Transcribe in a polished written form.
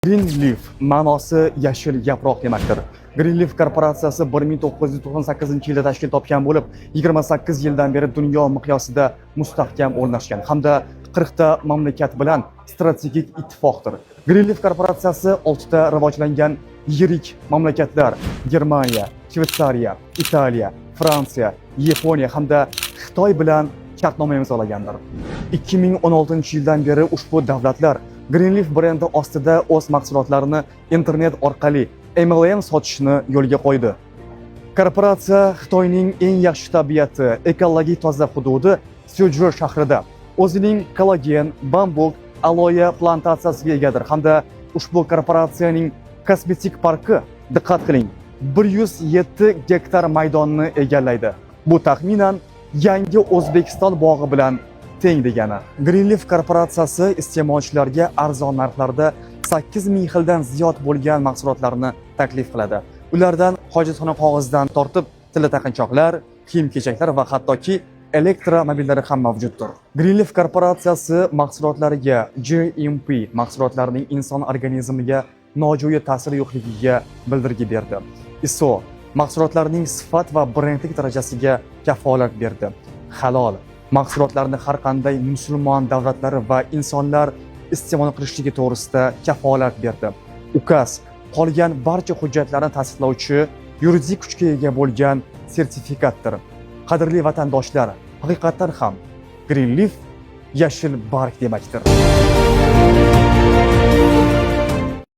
Greenleaf ma'nosi yashil yaproq demakdir. Greenleaf korporatsiyasi 1998-yilda tashkil topgan bo'lib, 28 yildan beri dunyo miqyosida mustahkam o'rnashgan hamda 40 ta mamlakat bilan strategik ittifoqdir. Greenleaf korporatsiyasi 6 ta rivojlangan yirik mamlakatlar Germaniya, Shveysariya, Italiya, Fransiya, Yaponiya hamda Xitoy bilan shartnoma imzolagandir. 2016-yildan beri ushbu davlatlar Greenleaf brendi ostida o'z mahsulotlarini internet orqali MLM sotishni yo'lga qo'ydi. Korporatsiya Xitoyning eng yaxshi tabiati, ekologik toza hududi Suzhou shahrida o'zining kollagen, bambuk, aloe plantatsiyasiga egadir hamda ushbu korporatsiyaning kosmetik parki, diqqat qiling, 107 gektar maydonni egallaydi. Bu taxminan yangi O'zbekiston bog'i bilan teng degani. Greenleaf korporatsiyasi iste'molchilarga arzon narxlarda 8000 xildan ziyod bo'lgan mahsulotlarni taklif qiladi. Ulardan hojatxona qog'ozidan tortib tilla taqinchoqlar, kiyim-kechaklar va hattoki elektromobillari ham mavjuddir. Greenleaf korporatsiyasi mahsulotlariga GMP mahsulotlarning inson organizmiga nojo'ya ta'siri yo'qligiga bildirgi berdi. ISO mahsulotlarning sifat va brendlik darajasiga kafolat berdi. Halol mahsulotlarni har qanday musulmon davlatlari va insonlar iste'mol qilishligi to'g'risida kafolat berdi. UKAS qolgan barcha hujjatlarni tasdiqlovchi yuridik kuchga ega bo'lgan sertifikatdir. Qadrli vatandoshlar, haqiqatan ham Greenleaf yashil barg demakdir.